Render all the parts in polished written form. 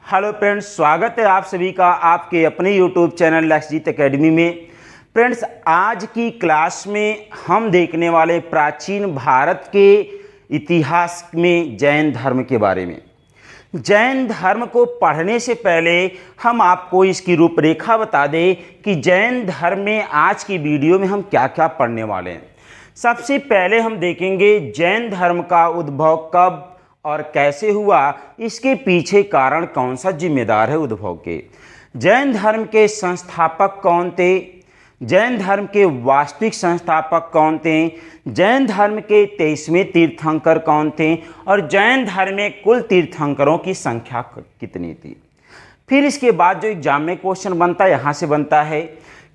Hello friends, स्वागत है आप सभी का आपके अपने यूट्यूब चैनल लक्षजीत एकेडमी में। फ्रेंड्स, आज की क्लास में हम देखने वाले प्राचीन भारत के इतिहास में जैन धर्म के बारे में। जैन धर्म को पढ़ने से पहले हम आपको इसकी रूपरेखा बता दें कि जैन धर्म में आज की वीडियो में हम क्या क्या पढ़ने वाले हैं। सबसे पहले हम देखेंगे जैन धर्म का उद्भव कब और कैसे हुआ, इसके पीछे कारण कौन सा जिम्मेदार है उद्भव के। जैन धर्म के संस्थापक कौन थे, जैन धर्म के वास्तविक संस्थापक कौन थे, जैन धर्म के 23वें तीर्थंकर कौन थे और जैन धर्म में कुल तीर्थंकरों की संख्या कितनी थी। फिर इसके बाद जो एग्जाम में क्वेश्चन बनता है यहाँ से बनता है,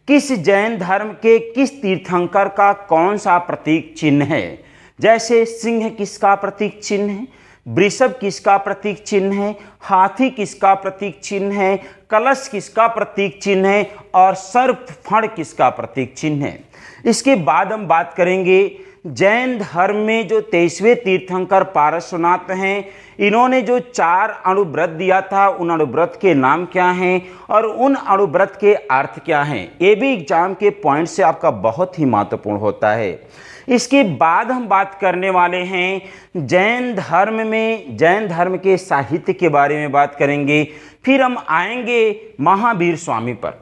किस जैन धर्म के किस तीर्थंकर का कौन सा प्रतीक चिन्ह है। जैसे सिंह किसका प्रतीक चिन्ह है, वृषभ किसका प्रतीक चिन्ह है, हाथी किसका प्रतीक चिन्ह है, कलश किसका प्रतीक चिन्ह है और सर्प फण किसका प्रतीक चिन्ह है। इसके बाद हम बात करेंगे जैन धर्म में जो 23वें तीर्थंकर पार्श्वनाथ हैं, इन्होंने जो 4 अणुव्रत दिया था, उन अणुव्रत के नाम क्या हैं और उन अणुव्रत के अर्थ क्या हैं। ये भी एग्जाम के पॉइंट से आपका बहुत ही महत्वपूर्ण होता है। इसके बाद हम बात करने वाले हैं जैन धर्म में जैन धर्म के साहित्य के बारे में बात करेंगे। फिर हम आएंगे महावीर स्वामी पर।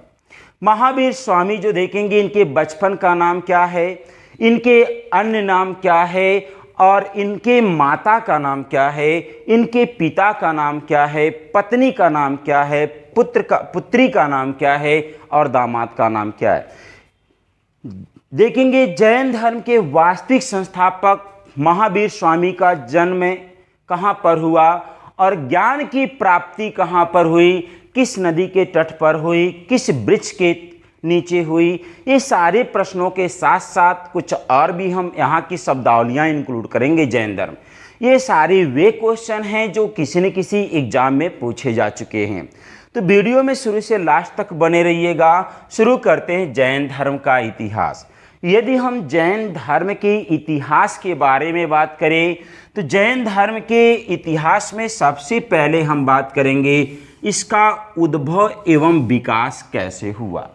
महावीर स्वामी जो देखेंगे, इनके बचपन का नाम क्या है, इनके अन्य नाम क्या है और इनके माता का नाम क्या है, इनके पिता का नाम क्या है, पत्नी का नाम क्या है, पुत्री का नाम क्या है और दामाद का नाम क्या है। देखेंगे जैन धर्म के वास्तविक संस्थापक महावीर स्वामी का जन्म कहाँ पर हुआ और ज्ञान की प्राप्ति कहाँ पर हुई, किस नदी के तट पर हुई, किस वृक्ष के नीचे हुई। ये सारे प्रश्नों के साथ साथ कुछ और भी हम यहाँ की शब्दावलियाँ इंक्लूड करेंगे जैन धर्म। ये सारे वे क्वेश्चन हैं जो किसी न किसी एग्जाम में पूछे जा चुके हैं। तो वीडियो में शुरू से लास्ट तक बने रहिएगा। शुरू करते हैं जैन धर्म का इतिहास। यदि हम जैन धर्म के इतिहास के बारे में बात करें तो जैन धर्म के इतिहास में सबसे पहले हम बात करेंगे इसका उद्भव एवं विकास कैसे हुआ।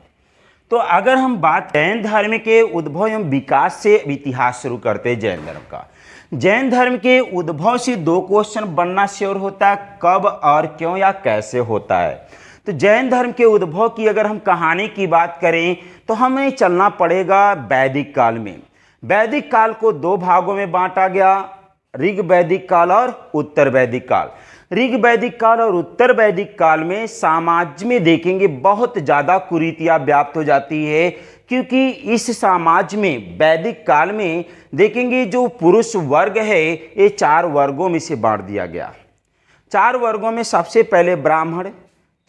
तो अगर हम बात जैन धर्म के उद्भव एवं विकास से इतिहास शुरू करते हैं जैन धर्म का। जैन धर्म के उद्भव से 2 क्वेश्चन बनना श्योर होता है, कब और क्यों या कैसे होता है। तो जैन धर्म के उद्भव की अगर हम कहानी की बात करें तो हमें चलना पड़ेगा वैदिक काल में। वैदिक काल को 2 भागों में बांटा गया, ऋग वैदिक काल और उत्तर वैदिक काल। ऋग वैदिक काल और उत्तर वैदिक काल में समाज में देखेंगे बहुत ज़्यादा कुरीतियाँ व्याप्त हो जाती है, क्योंकि इस समाज में वैदिक काल में देखेंगे जो पुरुष वर्ग है ये 4 वर्गों में से बांट दिया गया। 4 वर्गों में सबसे पहले ब्राह्मण,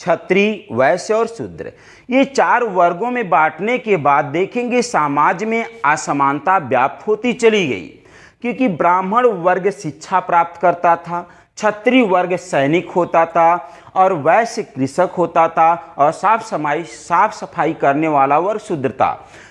क्षत्रिय, वैश्य और शूद्र। ये 4 वर्गों में बांटने के बाद देखेंगे समाज में असमानता व्याप्त होती चली गई, क्योंकि ब्राह्मण वर्ग शिक्षा प्राप्त करता था, क्षत्रिय वर्ग सैनिक होता था और वैश्य कृषक होता था और साफ सफाई करने वाला वर्ग शूद्र था।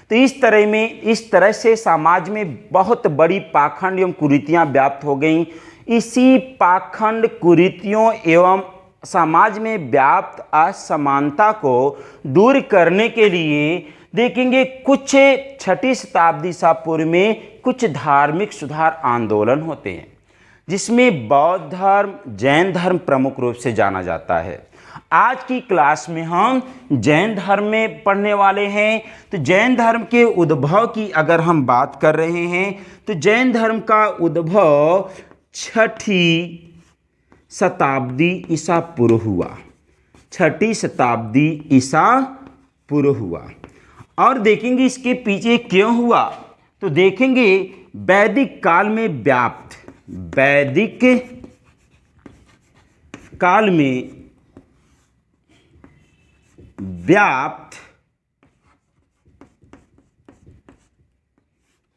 तो इस तरह से समाज में बहुत बड़ी पाखंड एवं कुरीतियाँ व्याप्त हो गईं। इसी पाखंड कुरीतियों एवं समाज में व्याप्त असमानता को दूर करने के लिए देखेंगे कुछ 6ठी शताब्दी ईसा पूर्व में कुछ धार्मिक सुधार आंदोलन होते हैं, जिसमें बौद्ध धर्म, जैन धर्म प्रमुख रूप से जाना जाता है। आज की क्लास में हम जैन धर्म में पढ़ने वाले हैं। तो जैन धर्म के उद्भव की अगर हम बात कर रहे हैं तो जैन धर्म का उद्भव 6ठी शताब्दी ईसा पूर्व हुआ। 6ठी शताब्दी ईसा पूर्व हुआ। और देखेंगे इसके पीछे क्यों हुआ, तो देखेंगे वैदिक काल में वैदिक काल में व्याप्त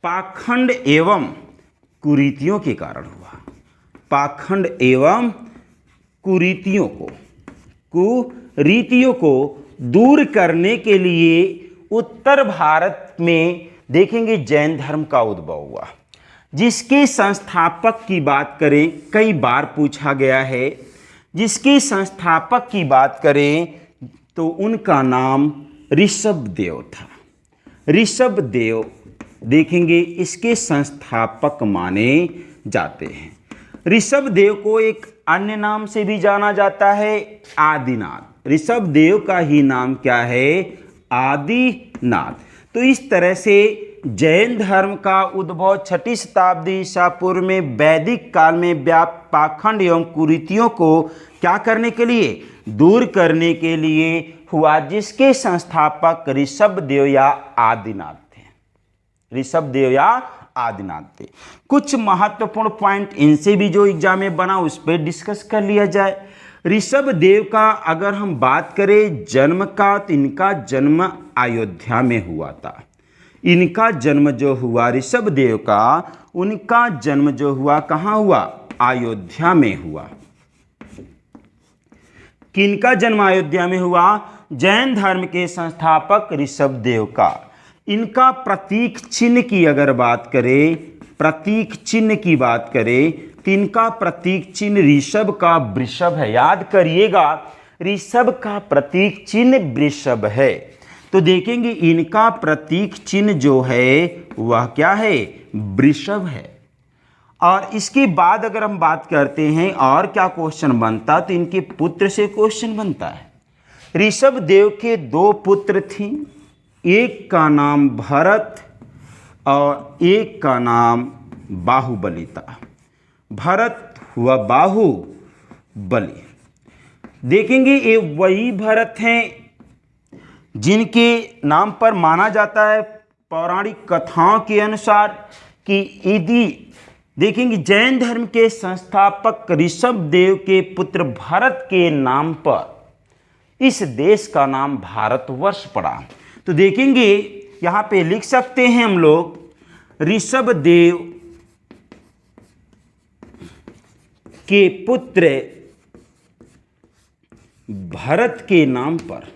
पाखंड एवं कुरीतियों के कारण हुआ। पाखंड एवं कुरीतियों को दूर करने के लिए उत्तर भारत में देखेंगे जैन धर्म का उद्भव हुआ, जिसके संस्थापक की बात करें कई बार पूछा गया है। जिसके संस्थापक की बात करें तो उनका नाम ऋषभदेव था। ऋषभदेव देखेंगे इसके संस्थापक माने जाते हैं। ऋषभदेव को एक अन्य नाम से भी जाना जाता है, आदिनाथ। ऋषभदेव का ही नाम क्या है? आदिनाथ। तो इस तरह से जैन धर्म का उद्भव 6ठी शताब्दी ईसा पूर्व में वैदिक काल में व्याप्त पाखंड एवं कुरीतियों को क्या करने के लिए? दूर करने के लिए हुआ, जिसके संस्थापक ऋषभदेव या आदिनाथ थे। ऋषभदेव या आदिनाथ थे। कुछ महत्वपूर्ण पॉइंट इनसे भी जो एग्जाम में बना उस पर डिस्कस कर लिया जाए। ऋषभदेव का अगर हम बात करें जन्म का, तो इनका जन्म अयोध्या में हुआ था। इनका जन्म जो हुआ ऋषभदेव का, उनका जन्म जो हुआ कहाँ हुआ? अयोध्या में हुआ। किनका जन्म अयोध्या में हुआ? जैन धर्म के संस्थापक ऋषभदेव का। इनका प्रतीक चिन्ह की अगर बात करें, प्रतीक चिन्ह की बात करें, तो इनका प्रतीक चिन्ह ऋषभ का वृषभ है। याद करिएगा, ऋषभ का प्रतीक चिन्ह वृषभ है। तो देखेंगे इनका प्रतीक चिन्ह जो है वह क्या है? वृषभ है। और इसके बाद अगर हम बात करते हैं और क्या क्वेश्चन बनता, तो इनके पुत्र से क्वेश्चन बनता है। ऋषभदेव के 2 पुत्र थे, एक का नाम भरत और एक का नाम बाहुबली था। भरत हुआ बाहुबली। देखेंगे ये वही भरत हैं जिनके नाम पर माना जाता है पौराणिक कथाओं के अनुसार कि यदि देखेंगे जैन धर्म के संस्थापक ऋषभदेव के पुत्र भरत के नाम पर इस देश का नाम भारतवर्ष पड़ा। तो देखेंगे यहाँ पे लिख सकते हैं हम लोग ऋषभदेव के पुत्र भरत के नाम पर,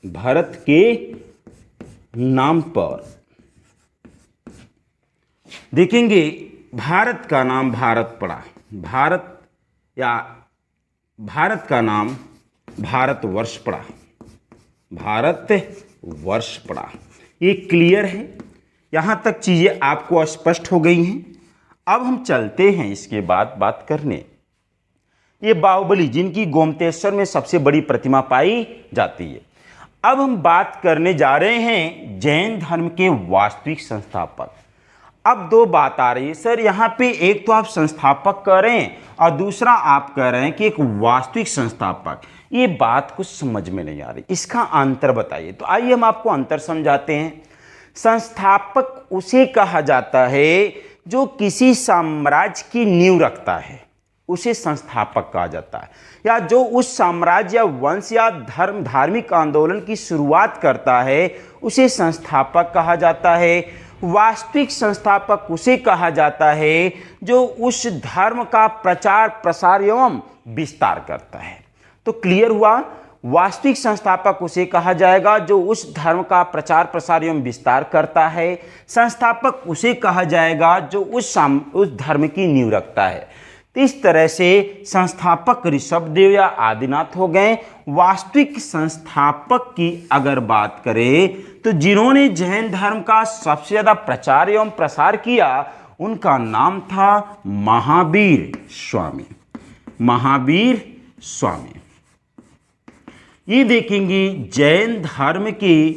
भरत के नाम पर देखेंगे भारत का नाम भारत पड़ा। भारत या भारत का नाम भारतवर्ष पड़ा। भारतवर्ष पड़ा। ये क्लियर है। यहाँ तक चीज़ें आपको स्पष्ट हो गई हैं। अब हम चलते हैं इसके बाद बात करने। ये बाहुबली जिनकी गोमतेश्वर में सबसे बड़ी प्रतिमा पाई जाती है। अब हम बात करने जा रहे हैं जैन धर्म के वास्तविक संस्थापक। अब 2 बात आ रही है सर, यहाँ पे एक तो आप संस्थापक कह रहे हैं और दूसरा आप कह रहे हैं कि एक वास्तविक संस्थापक। ये बात कुछ समझ में नहीं आ रही, इसका अंतर बताइए। तो आइए हम आपको अंतर समझाते हैं। संस्थापक उसे कहा जाता है जो किसी साम्राज्य की नींव रखता है, उसे संस्थापक कहा जाता है। या जो उस साम्राज्य, वंश या धार्मिक आंदोलन की शुरुआत करता है, उसे संस्थापक कहा जाता है। वास्तविक संस्थापक उसे कहा जाता है जो उस धर्म का प्रचार प्रसार एवं विस्तार करता है। तो क्लियर हुआ, वास्तविक संस्थापक उसे कहा जाएगा जो उस धर्म का प्रचार प्रसार एवं विस्तार करता है। संस्थापक उसे कहा जाएगा जो उस धर्म की नींव रखता है। तो इस तरह से संस्थापक ऋषभदेव या आदिनाथ हो गए। वास्तविक संस्थापक की अगर बात करें तो जिन्होंने जैन धर्म का सबसे ज़्यादा प्रचार एवं प्रसार किया उनका नाम था महावीर स्वामी। महावीर स्वामी ये देखेंगे जैन धर्म के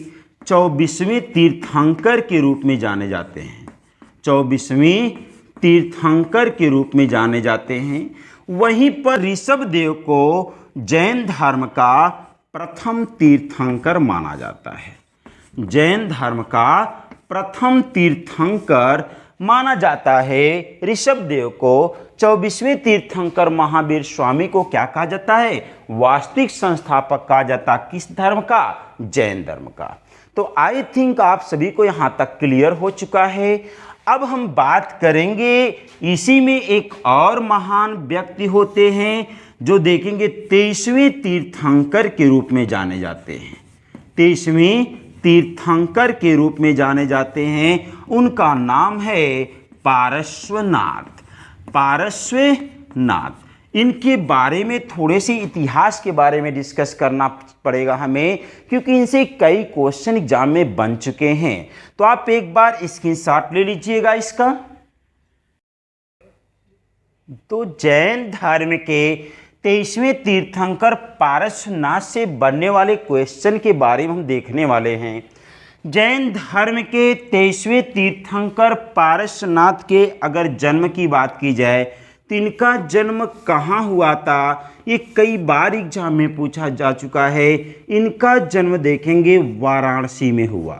24वें तीर्थंकर के रूप में जाने जाते हैं। 24वें तीर्थंकर के रूप में जाने जाते हैं। वहीं पर ऋषभदेव को जैन धर्म का प्रथम तीर्थंकर माना जाता है। जैन धर्म का प्रथम तीर्थंकर माना जाता है। ऋषभदेव को 24वें तीर्थंकर महावीर स्वामी को क्या कहा जाता है? वास्तविक संस्थापक कहा जाता। किस धर्म का? जैन धर्म का। तो आई थिंक आप सभी को यहाँ तक क्लियर हो चुका है। अब हम बात करेंगे इसी में एक और महान व्यक्ति होते हैं जो देखेंगे 23वें तीर्थंकर के रूप में जाने जाते हैं। 23वें तीर्थंकर के रूप में जाने जाते हैं। उनका नाम है पारश्वनाथ। पारश्वनाथ इनके बारे में थोड़े से इतिहास के बारे में डिस्कस करना पड़ेगा हमें, क्योंकि इनसे कई क्वेश्चन एग्जाम में बन चुके हैं। तो आप एक बार स्क्रीनशॉट ले लीजिएगा इसका। तो जैन धर्म के 23वें तीर्थंकर पारसनाथ से बनने वाले क्वेश्चन के बारे में हम देखने वाले हैं। जैन धर्म के 23वें तीर्थंकर पारसनाथ के अगर जन्म की बात की जाए तो इनका जन्म कहाँ हुआ था, ये कई बार एग्जाम में पूछा जा चुका है। इनका जन्म देखेंगे वाराणसी में हुआ।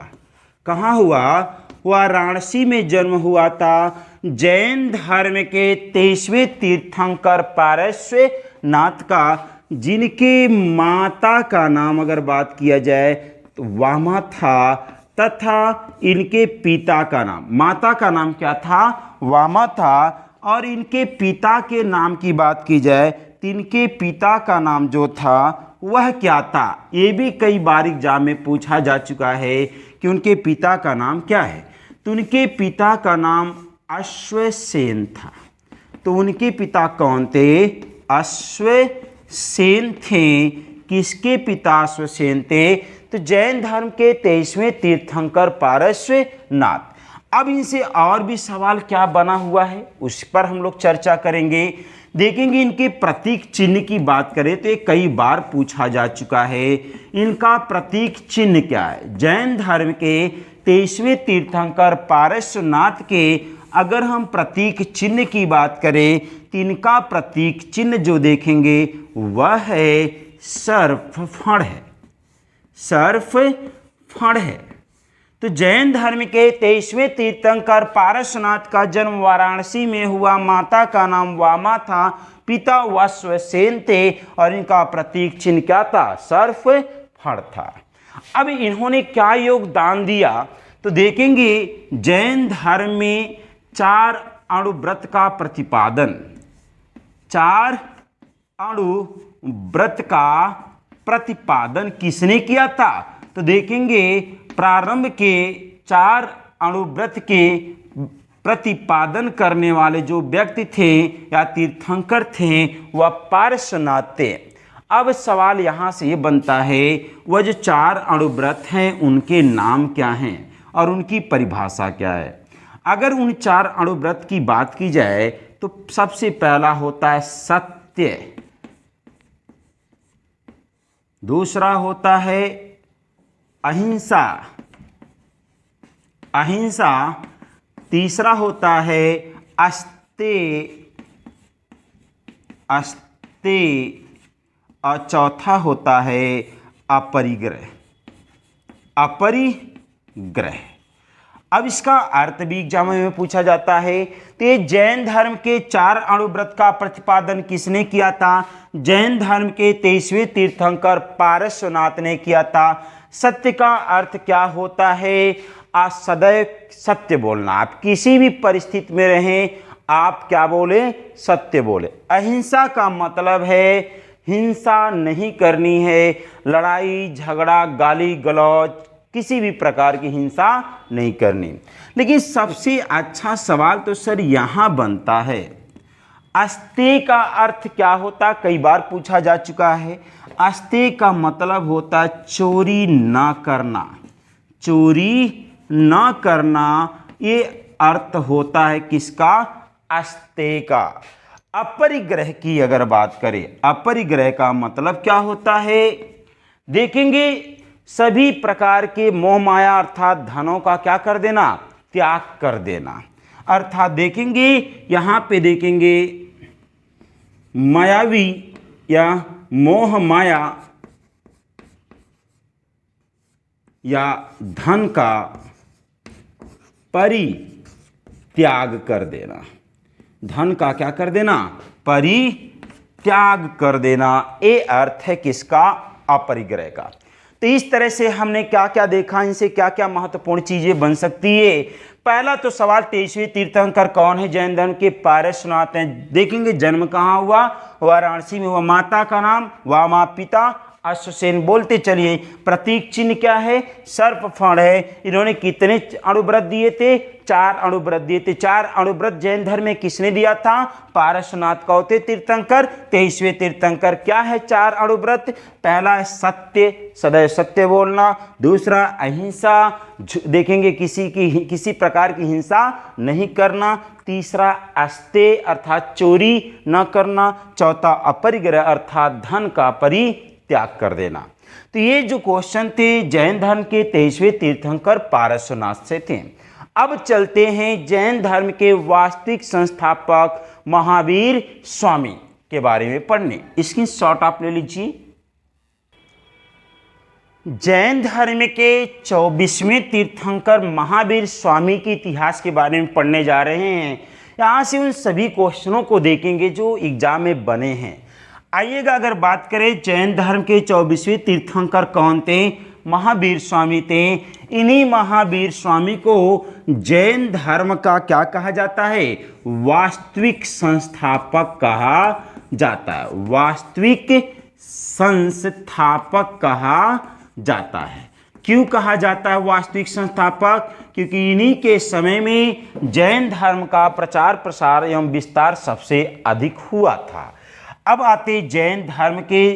कहाँ हुआ? वाराणसी में जन्म हुआ था। जैन धर्म के 23वें तीर्थंकर पारसनाथ का, जिनके माता का नाम अगर बात किया जाए तो वामा था, तथा इनके पिता का नाम, माता का नाम क्या था? वामा था। और इनके पिता के नाम की बात की जाए तो इनके पिता का नाम जो था वह क्या था? ये भी कई बार एग्जाम में पूछा जा चुका है कि उनके पिता का नाम क्या है। तो उनके पिता का नाम अश्वसेन था। तो उनके पिता कौन थे? अश्वसेन थे। किसके पिता अश्वसेन थे? तो जैन धर्म के 23वें तीर्थंकर पारसनाथ। अब इनसे और भी सवाल क्या बना हुआ है उस पर हम लोग चर्चा करेंगे। देखेंगे इनके प्रतीक चिन्ह की बात करें तो ये कई बार पूछा जा चुका है। इनका प्रतीक चिन्ह क्या है? जैन धर्म के 23वें तीर्थंकर पारसनाथ के अगर हम प्रतीक चिन्ह की बात करें तो इनका प्रतीक चिन्ह जो देखेंगे वह है सर्प फण है। सर्प फण है। तो जैन धर्म के 23वें तीर्थंकर पारसनाथ का जन्म वाराणसी में हुआ। माता का नाम वामा था, पिता अश्वसेन थे और इनका प्रतीक चिन्ह क्या था? सर्प फण था। अब इन्होंने क्या योगदान दिया तो देखेंगे जैन धर्म में 4 अणुव्रत का प्रतिपादन, 4 अणुव्रत का प्रतिपादन किसने किया था? तो देखेंगे प्रारंभ के 4 अणुव्रत के प्रतिपादन करने वाले जो व्यक्ति थे या तीर्थंकर थे वह पारसनाथ थे। अब सवाल यहाँ से ये बनता है वह जो 4 अणुव्रत हैं उनके नाम क्या हैं और उनकी परिभाषा क्या है। अगर उन 4 अणुव्रत की बात की जाए तो सबसे पहला होता है सत्य, दूसरा होता है अहिंसा, अहिंसा, तीसरा होता है अस्तेय, अस्तेय और चौथा होता है अपरिग्रह, अपरिग्रह। अब इसका अर्थ भी एग्जाम में पूछा जाता है। तो ये जैन धर्म के 4 अणुव्रत का प्रतिपादन किसने किया था? जैन धर्म के 23वें तीर्थंकर पारसनाथ ने किया था। सत्य का अर्थ क्या होता है? आप सदैव सत्य बोलना। आप किसी भी परिस्थिति में रहें आप क्या बोले? सत्य बोले। अहिंसा का मतलब है हिंसा नहीं करनी है, लड़ाई झगड़ा गाली गलौज किसी भी प्रकार की हिंसा नहीं करनी। लेकिन सबसे अच्छा सवाल तो सर यहाँ बनता है अस्तेय का अर्थ क्या होता? कई बार पूछा जा चुका है। अस्तेय का मतलब होता चोरी ना करना, चोरी ना करना, ये अर्थ होता है किसका? अस्तेय का। अपरिग्रह की अगर बात करें, अपरिग्रह का मतलब क्या होता है? देखेंगे सभी प्रकार के मोह माया अर्थात धनों का क्या कर देना? त्याग कर देना। अर्थात देखेंगे यहाँ पे देखेंगे मायावी या मोह माया या धन का परित्याग कर देना। धन का क्या कर देना? परित्याग कर देना। ये अर्थ है किसका? अपरिग्रह का। तो इस तरह से हमने क्या क्या देखा, इनसे क्या क्या महत्वपूर्ण चीजें बन सकती है। पहला तो सवाल 23वें तीर्थंकर कौन है? जैन धर्म के पारसनाथ हैं। देखेंगे जन्म कहाँ हुआ? वाराणसी में हुआ। माता का नाम वामा, पिता अश्वसेन। बोलते चलिए, प्रतीक चिन्ह क्या है? सर्पफण है। इन्होंने कितने अणुव्रत दिए थे? 4 अणुव्रत दिए थे। 4 अणुव्रत जैन धर्म में किसने दिया था? पारसनाथ कौते तीर्थंकर, 23वें तीर्थंकर। क्या है 4 अणुव्रत? पहला है सत्य, सदैव सत्य बोलना। दूसरा अहिंसा, देखेंगे किसी प्रकार की हिंसा नहीं करना। तीसरा अस्तेय अर्थात चोरी न करना। चौथा अपरिग्रह अर्थात धन का परित्याग कर देना। तो ये जो क्वेश्चन थे जैन धर्म के 23वें तीर्थंकर पारसनाथ से थे। अब चलते हैं जैन धर्म के वास्तविक संस्थापक महावीर स्वामी के बारे में पढ़ने। इसकी शॉर्ट आप ले लीजिए। जैन धर्म के 24वें तीर्थंकर महावीर स्वामी के इतिहास के बारे में पढ़ने जा रहे हैं। यहाँ से उन सभी क्वेश्चनों को देखेंगे जो एग्जाम में बने हैं। आइएगा, अगर बात करें जैन धर्म के 24वें तीर्थंकर कौन थे? महावीर स्वामी थे। इन्हीं महावीर स्वामी को जैन धर्म का क्या कहा जाता है? वास्तविक संस्थापक कहा जाता है। वास्तविक संस्थापक कहा जाता है। क्यों कहा जाता है वास्तविक संस्थापक? क्योंकि इन्हीं के समय में जैन धर्म का प्रचार प्रसार एवं विस्तार सबसे अधिक हुआ था। अब आते जैन धर्म के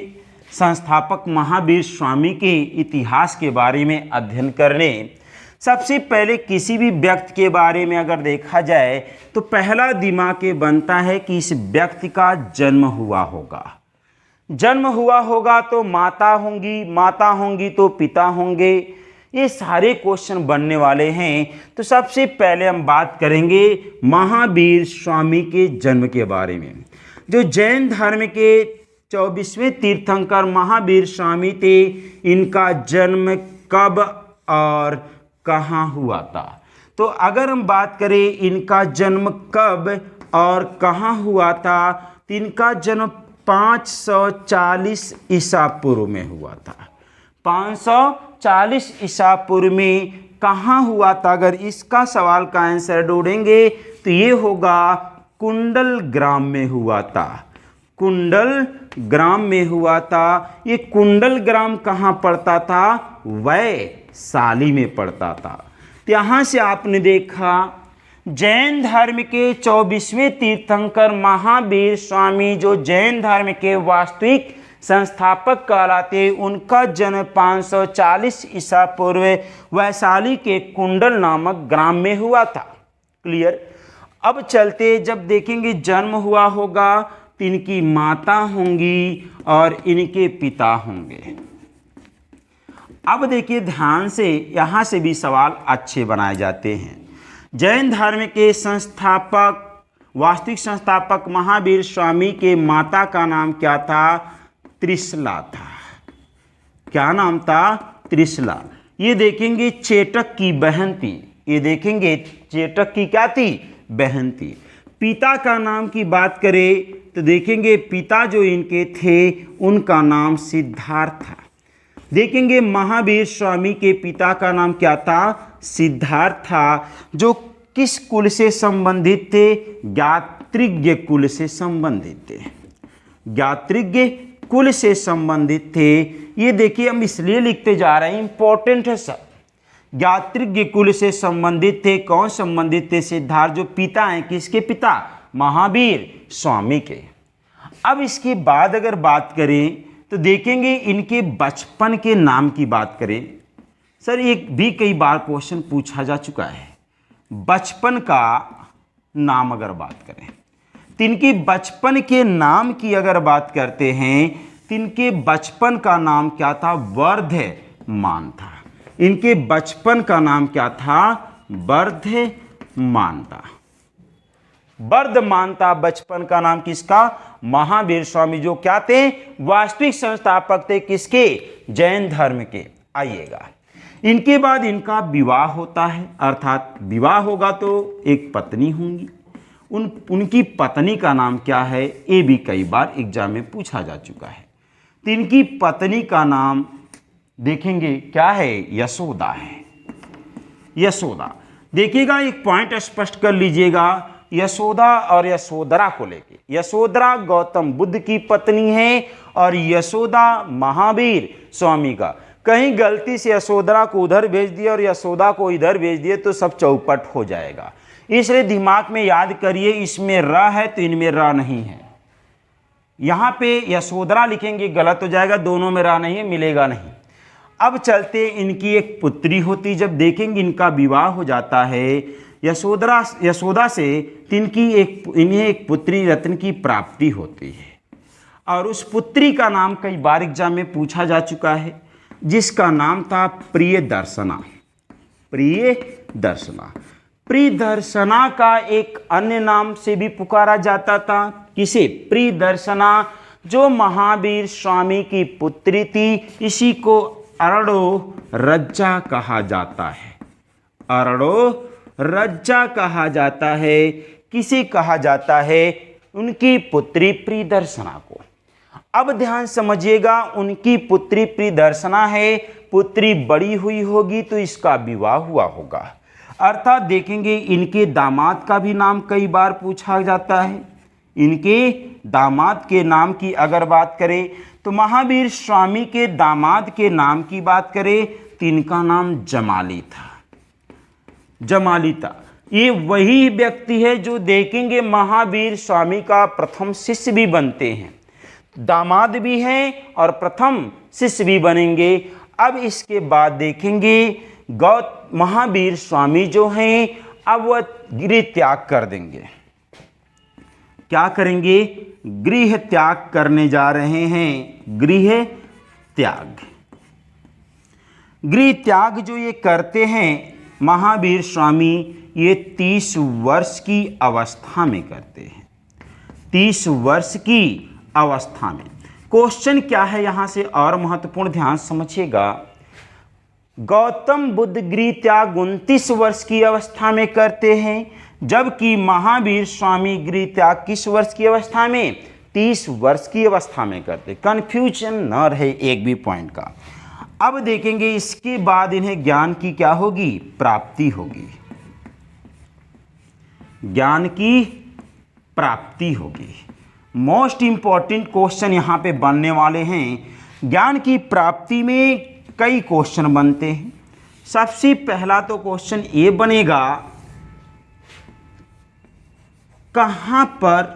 संस्थापक महावीर स्वामी के इतिहास के बारे में अध्ययन करने। सबसे पहले किसी भी व्यक्ति के बारे में अगर देखा जाए तो पहला दिमाग में बनता है कि इस व्यक्ति का जन्म हुआ होगा। जन्म हुआ होगा तो माता होंगी तो पिता होंगे। ये सारे क्वेश्चन बनने वाले हैं। तो सबसे पहले हम बात करेंगे महावीर स्वामी के जन्म के बारे में। जो जैन धर्म के 24वें तीर्थंकर महावीर स्वामी थे, इनका जन्म कब और कहाँ हुआ था? तो अगर हम बात करें इनका जन्म कब और कहाँ हुआ था, तो इनका जन्म 540 ईसा पूर्व में हुआ था। 540 ईसा पूर्व में कहाँ हुआ था? अगर इसका सवाल का आंसर ढूंढेंगे तो ये होगा कुंडल ग्राम में हुआ था। कुंडल ग्राम में हुआ था। ये कुंडल ग्राम कहाँ पड़ता था? वैशाली में पड़ता था। तो यहाँ से आपने देखा जैन धर्म के 24वें तीर्थंकर महावीर स्वामी जो जैन धर्म के वास्तविक संस्थापक कहलाते, उनका जन्म 540 ईसा पूर्व वैशाली के कुंडल नामक ग्राम में हुआ था। क्लियर? अब चलते, जब देखेंगे जन्म हुआ होगा तो इनकी माता होंगी और इनके पिता होंगे। अब देखिए ध्यान से, यहाँ से भी सवाल अच्छे बनाए जाते हैं। जैन धर्म के संस्थापक, वास्तविक संस्थापक महावीर स्वामी के माता का नाम क्या था? त्रिशला था। क्या नाम था? त्रिशला। ये देखेंगे चेटक की बहन थी। ये देखेंगे चेटक की क्या थी? बहन थी। पिता का नाम की बात करें तो देखेंगे पिता जो इनके थे उनका नाम सिद्धार्थ था। देखेंगे महावीर स्वामी के पिता का नाम क्या था? सिद्धार्थ था। जो किस कुल से संबंधित थे? ज्ञात्रिज्ञ कुल से संबंधित थे। ज्ञात्रिज्ञ कुल से संबंधित थे। ये देखिए हम इसलिए लिखते जा रहे हैं, इंपॉर्टेंट है सब। ज्ञात्रिज्ञ कुल से संबंधित थे। कौन संबंधित थे? सिद्धार्थ जो पिता हैं। किसके पिता? महावीर स्वामी के। अब इसके बाद अगर बात करें तो देखेंगे इनके बचपन के नाम की बात करें। सर एक भी कई बार क्वेश्चन पूछा जा चुका है। बचपन का नाम अगर बात करें तो इनके बचपन के नाम की अगर बात करते हैं तो इनके बचपन का नाम क्या था? वर्धमान था। इनके बचपन का नाम क्या था? वर्धमान था। वर्धमान था बचपन का नाम किसका? महावीर स्वामी जो क्या थे? वास्तविक संस्थापक थे। किसके? जैन धर्म के। आइएगा, इनके बाद इनका विवाह होता है, अर्थात विवाह होगा तो एक पत्नी होंगी। उनकी पत्नी का नाम क्या है? ये भी कई बार एग्जाम में पूछा जा चुका है। तो इनकी पत्नी का नाम देखेंगे क्या है? यशोदा है। यशोदा। देखिएगा एक पॉइंट स्पष्ट कर लीजिएगा, यशोदा और यशोधरा को लेके। यशोधरा गौतम बुद्ध की पत्नी है और यशोदा महावीर स्वामी का। कहीं गलती से यशोधरा को उधर भेज दिया और यशोदा को इधर भेज दिए तो सब चौपट हो जाएगा, इसलिए दिमाग में याद करिए, इसमें र है तो इनमें र नहीं है। यहाँ पे यशोधरा लिखेंगे गलत हो जाएगा, दोनों में र नहीं है, मिलेगा नहीं। अब चलते, इनकी एक पुत्री होती, जब देखेंगे इनका विवाह हो जाता है यशोदा से, इन्हें एक पुत्री रत्न की प्राप्ति होती है और उस पुत्री का नाम कई बार एग्जाम में पूछा जा चुका है, जिसका नाम था प्रियदर्शना। प्रियदर्शना, प्रियदर्शना का एक अन्य नाम से भी पुकारा जाता था। किसे? प्रियदर्शना, जो महावीर स्वामी की पुत्री थी। इसी को अरड़ो रज्जा कहा जाता है। अरड़ो रज्जा कहा जाता है। किसे कहा जाता है? उनकी पुत्री प्रियदर्शना को। अब ध्यान समझिएगा, उनकी पुत्री प्रियदर्शना है, पुत्री बड़ी हुई होगी तो इसका विवाह हुआ होगा। अर्थात देखेंगे इनके दामाद का भी नाम कई बार पूछा जाता है। इनके दामाद के नाम की अगर बात करें तो महावीर स्वामी के दामाद के नाम की बात करें तो इनका नाम जमाली था। जमाली था, ये वही व्यक्ति है जो देखेंगे महावीर स्वामी का प्रथम शिष्य भी बनते हैं, दामाद भी हैं और प्रथम शिष्य भी बनेंगे। अब इसके बाद देखेंगे महावीर स्वामी जो हैं अब वह गृह त्याग कर देंगे। क्या करेंगे? गृह त्याग करने जा रहे हैं। गृह त्याग, गृह त्याग जो ये करते हैं महावीर स्वामी, ये 30 वर्ष की अवस्था में करते हैं। 30 वर्ष की अवस्था में। क्वेश्चन क्या है यहाँ से और महत्वपूर्ण, ध्यान समझिएगा। गौतम बुद्ध गृह त्याग 29 वर्ष की अवस्था में करते हैं, जबकि महावीर स्वामी गृह त्याग किस वर्ष की अवस्था में? 30 वर्ष की अवस्था में करते। कंफ्यूजन न रहे एक भी पॉइंट का। अब देखेंगे इसके बाद इन्हें ज्ञान की क्या होगी? प्राप्ति होगी। ज्ञान की प्राप्ति होगी। मोस्ट इंपॉर्टेंट क्वेश्चन यहाँ पे बनने वाले हैं। ज्ञान की प्राप्ति में कई क्वेश्चन बनते हैं। सबसे पहला तो क्वेश्चन ये बनेगा, कहाँ पर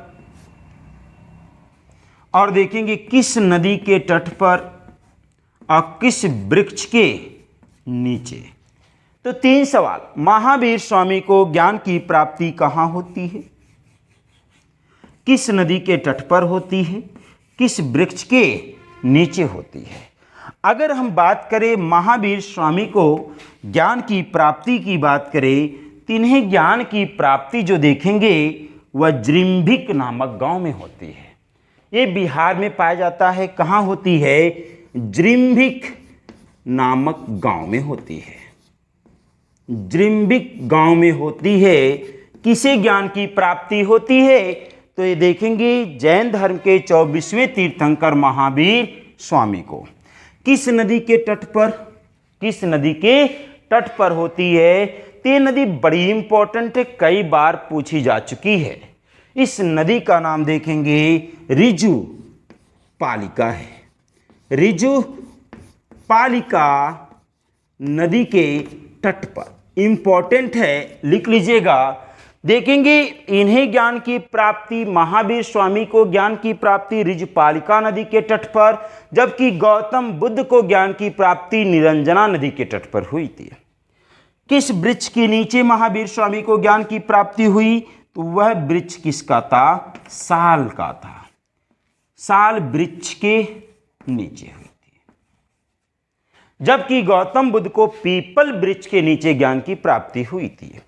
और देखेंगे किस नदी के तट पर और किस वृक्ष के नीचे। तो 3 सवाल। महावीर स्वामी को ज्ञान की प्राप्ति कहाँ होती है? किस नदी के तट पर होती है? किस वृक्ष के नीचे होती है? अगर हम बात करें महावीर स्वामी को ज्ञान की प्राप्ति की बात करें तो इन्हें ज्ञान की प्राप्ति जो देखेंगे वह जृंभिक नामक गांव में होती है। ये बिहार में पाया जाता है। कहाँ होती है? जृंभिक नामक गांव में होती है। जृंभिक गांव में होती है। किसे ज्ञान की प्राप्ति होती है? तो ये देखेंगे जैन धर्म के 24वें तीर्थंकर महावीर स्वामी को। किस नदी के तट पर? किस नदी के तट पर होती है? तो ये नदी बड़ी इंपॉर्टेंट है, कई बार पूछी जा चुकी है। इस नदी का नाम देखेंगे रिजु पालिका है। रिजु पालिका नदी के तट पर इंपॉर्टेंट है, लिख लीजिएगा। देखेंगे इन्हें ज्ञान की प्राप्ति, महावीर स्वामी को ज्ञान की प्राप्ति रिजपालिका नदी के तट पर, जबकि गौतम बुद्ध को ज्ञान की प्राप्ति निरंजना नदी के तट पर हुई थी। किस वृक्ष के नीचे महावीर स्वामी को ज्ञान की प्राप्ति हुई? तो वह वृक्ष किसका था? साल का था। साल वृक्ष के नीचे हुई थी, जबकि गौतम बुद्ध को पीपल वृक्ष के नीचे ज्ञान की प्राप्ति हुई थी।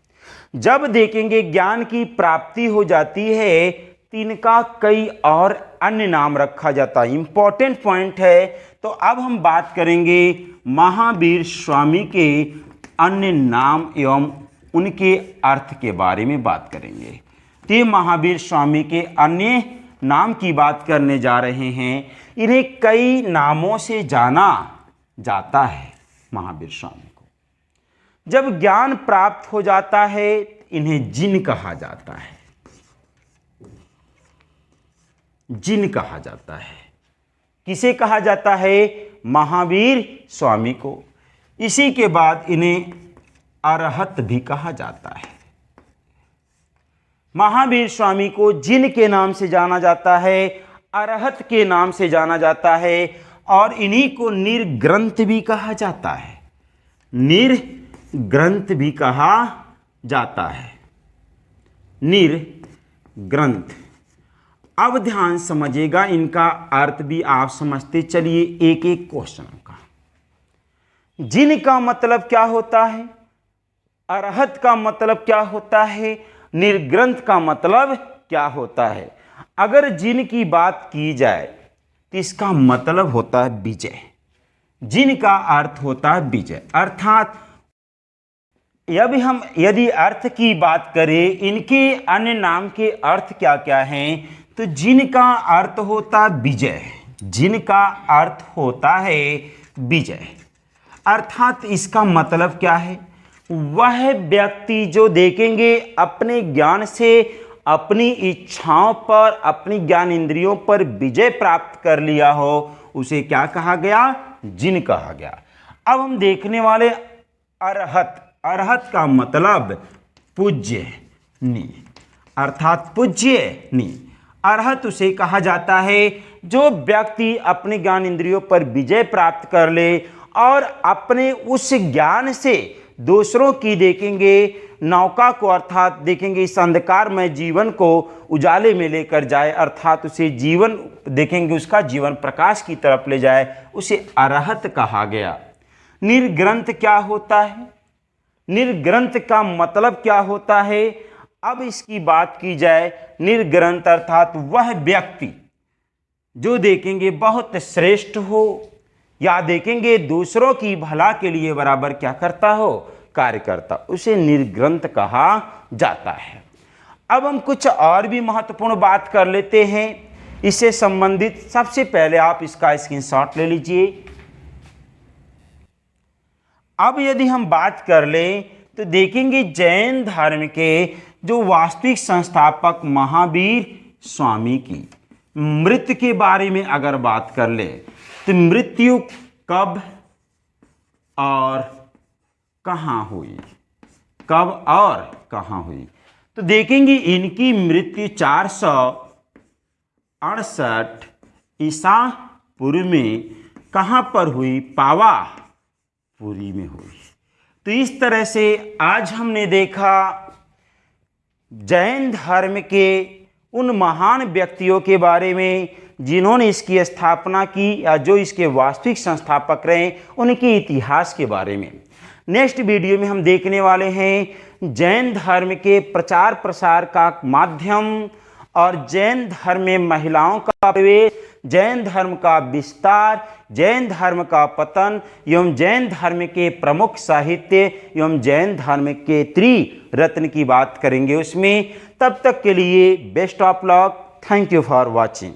जब देखेंगे ज्ञान की प्राप्ति हो जाती है तो इनका कई और अन्य नाम रखा जाता है। इंपॉर्टेंट पॉइंट है। तो अब हम बात करेंगे महावीर स्वामी के अन्य नाम एवं उनके अर्थ के बारे में बात करेंगे। तो महावीर स्वामी के अन्य नाम की बात करने जा रहे हैं। इन्हें कई नामों से जाना जाता है। महावीर स्वामी को जब ज्ञान प्राप्त हो जाता है इन्हें जिन कहा जाता है। जिन कहा जाता है। किसे कहा जाता है? महावीर स्वामी को। इसी के बाद इन्हें अरहत भी कहा जाता है। महावीर स्वामी को जिन के नाम से जाना जाता है, अरहत के नाम से जाना जाता है और इन्हीं को निर्ग्रंथ भी कहा जाता है। निर्ग्रंथ भी कहा जाता है। निर्ग्रंथ। अब ध्यान समझिएगा, इनका अर्थ भी आप समझते चलिए एक एक क्वेश्चन का। जिन का मतलब क्या होता है? अरहत का मतलब क्या होता है? निर्ग्रंथ का मतलब क्या होता है? अगर जिन की बात की जाए तो इसका मतलब होता है विजय। जिन का अर्थ होता है विजय, अर्थात यदि अर्थ की बात करें, इनके अन्य नाम के अर्थ क्या क्या हैं, तो जिन का अर्थ होता विजय। जिन का अर्थ होता है विजय, अर्थात इसका मतलब क्या है? वह व्यक्ति जो देखेंगे अपने ज्ञान से अपनी इच्छाओं पर, अपनी ज्ञान इंद्रियों पर विजय प्राप्त कर लिया हो, उसे क्या कहा गया? जिन कहा गया। अब हम देखने वाले अरहत। अरहत का मतलब पूज्यनीय, अर्थात पूज्यनीय। अरहत उसे कहा जाता है जो व्यक्ति अपने ज्ञान इंद्रियों पर विजय प्राप्त कर ले और अपने उस ज्ञान से दूसरों की देखेंगे नौका को, अर्थात देखेंगे इस अंधकारमय जीवन को उजाले में लेकर जाए, अर्थात उसे जीवन देखेंगे उसका जीवन प्रकाश की तरफ ले जाए, उसे अरहत कहा गया। निर्ग्रंथ क्या होता है? निर्ग्रंथ का मतलब क्या होता है? अब इसकी बात की जाए, निर्ग्रंथ अर्थात वह व्यक्ति जो देखेंगे बहुत श्रेष्ठ हो या देखेंगे दूसरों की भला के लिए बराबर क्या करता हो? कार्य करता, उसे निर्ग्रंथ कहा जाता है। अब हम कुछ और भी महत्वपूर्ण बात कर लेते हैं इससे संबंधित। सबसे पहले आप इसका स्क्रीनशॉट ले लीजिए। अब यदि हम बात कर लें तो देखेंगे जैन धर्म के जो वास्तविक संस्थापक महावीर स्वामी की मृत्यु के बारे में अगर बात कर ले तो मृत्यु कब और कहाँ हुई? कब और कहाँ हुई? तो देखेंगे इनकी मृत्यु 468 ईसा पूर्व में कहाँ पर हुई? पावापुरी में हुई। तो इस तरह से आज हमने देखा जैन धर्म के उन महान व्यक्तियों के बारे में जिन्होंने इसकी स्थापना की या जो इसके वास्तविक संस्थापक रहे, उनके इतिहास के बारे में। नेक्स्ट वीडियो में हम देखने वाले हैं जैन धर्म के प्रचार प्रसार का माध्यम और जैन धर्म में महिलाओं का प्रवेश, जैन धर्म का विस्तार, जैन धर्म का पतन एवं जैन धर्म के प्रमुख साहित्य एवं जैन धर्म के त्रिरत्न की बात करेंगे उसमें। तब तक के लिए best of luck. Thank you for watching.